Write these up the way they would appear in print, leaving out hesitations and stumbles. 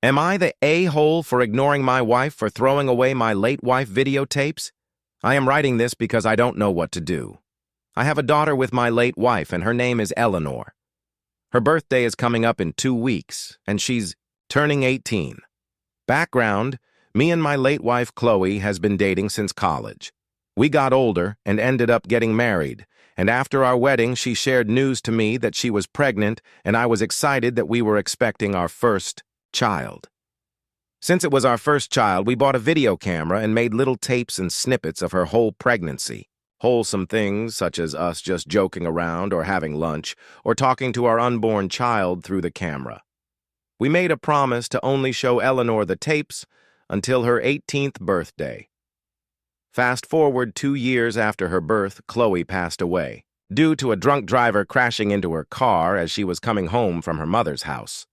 Am I the a-hole for ignoring my wife for throwing away my late wife videotapes? I am writing this because I don't know what to do. I have a daughter with my late wife, and her name is Eleanore. Her birthday is coming up in 2 weeks, and she's turning 18. Background: me and my late wife Chloe has been dating since college. We got older and ended up getting married, and after our wedding she shared news to me that she was pregnant, and I was excited that we were expecting our first child. Since it was our first child, we bought a video camera and made little tapes and snippets of her whole pregnancy. Wholesome things such as us just joking around or having lunch or talking to our unborn child through the camera. We made a promise to only show Eleanore the tapes until her 18th birthday. Fast forward 2 years after her birth, Chloe passed away, due to a drunk driver crashing into her car as she was coming home from her mother's house.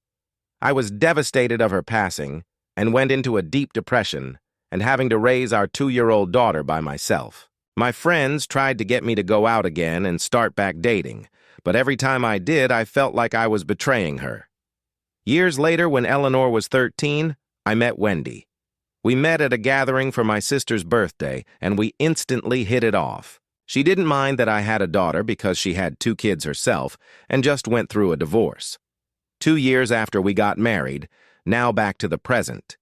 I was devastated of her passing and went into a deep depression and having to raise our 2-year-old daughter by myself. My friends tried to get me to go out again and start back dating, but every time I did, I felt like I was betraying her. Years later, when Eleanore was 13, I met Wendy. We met at a gathering for my sister's birthday, and we instantly hit it off. She didn't mind that I had a daughter because she had 2 kids herself and just went through a divorce. 2 years after we got married, now back to the present.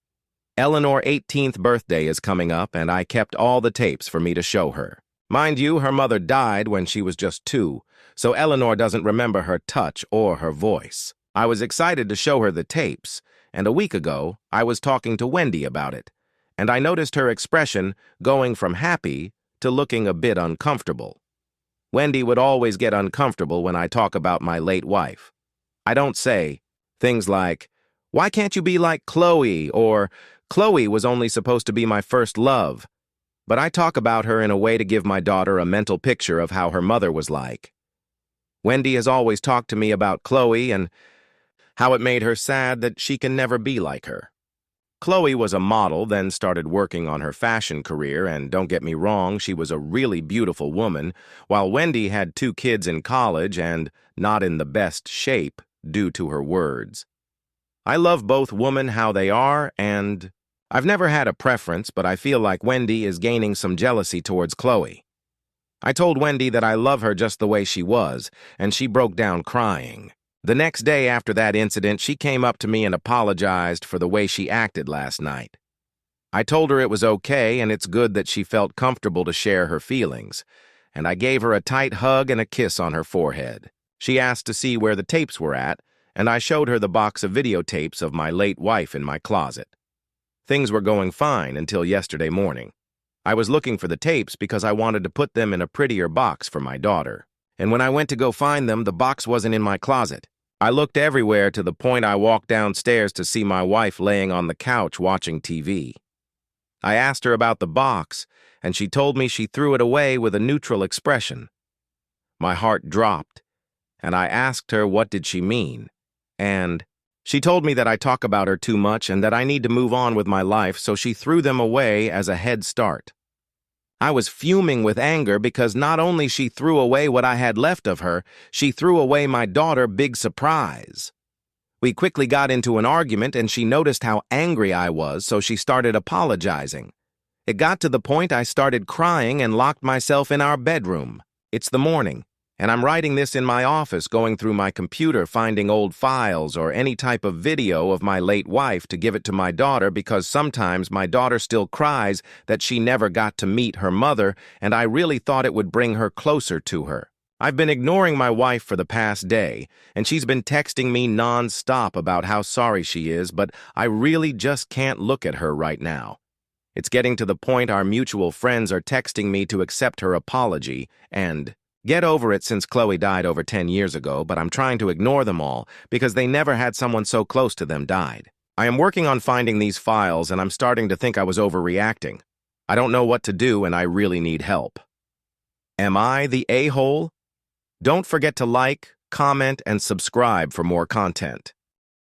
Eleanor's 18th birthday is coming up, and I kept all the tapes for me to show her. Mind you, her mother died when she was just 2, so Eleanore doesn't remember her touch or her voice. I was excited to show her the tapes, and a week ago, I was talking to Wendy about it, and I noticed her expression going from happy to looking a bit uncomfortable. Wendy would always get uncomfortable when I talk about my late wife. I don't say things like, "Why can't you be like Chloe?" or "Chloe was only supposed to be my first love." But I talk about her in a way to give my daughter a mental picture of how her mother was like. Wendy has always talked to me about Chloe and how it made her sad that she can never be like her. Chloe was a model, then started working on her fashion career, and don't get me wrong, she was a really beautiful woman, while Wendy had 2 kids in college and not in the best shape due to her words. I love both women how they are, and I've never had a preference, but I feel like Wendy is gaining some jealousy towards Chloe. I told Wendy that I love her just the way she was, and she broke down crying. The next day after that incident, she came up to me and apologized for the way she acted last night. I told her it was okay and it's good that she felt comfortable to share her feelings, and I gave her a tight hug and a kiss on her forehead. She asked to see where the tapes were at, and I showed her the box of videotapes of my late wife in my closet. Things were going fine until yesterday morning. I was looking for the tapes because I wanted to put them in a prettier box for my daughter. And when I went to go find them, the box wasn't in my closet. I looked everywhere to the point I walked downstairs to see my wife laying on the couch watching TV. I asked her about the box, and she told me she threw it away with a neutral expression. My heart dropped, and I asked her what did she mean, and she told me that I talk about her too much and that I need to move on with my life, so she threw them away as a head start. I was fuming with anger because not only she threw away what I had left of her, she threw away my daughter's big surprise. We quickly got into an argument and she noticed how angry I was, so she started apologizing. It got to the point I started crying and locked myself in our bedroom. It's the morning, and I'm writing this in my office, going through my computer, finding old files or any type of video of my late wife to give it to my daughter because sometimes my daughter still cries that she never got to meet her mother, and I really thought it would bring her closer to her. I've been ignoring my wife for the past day, and she's been texting me non-stop about how sorry she is, but I really just can't look at her right now. It's getting to the point our mutual friends are texting me to accept her apology and get over it since Chloe died over 10 years ago, but I'm trying to ignore them all because they never had someone so close to them died. I am working on finding these files, and I'm starting to think I was overreacting. I don't know what to do, and I really need help. Am I the a-hole? Don't forget to like, comment, and subscribe for more content.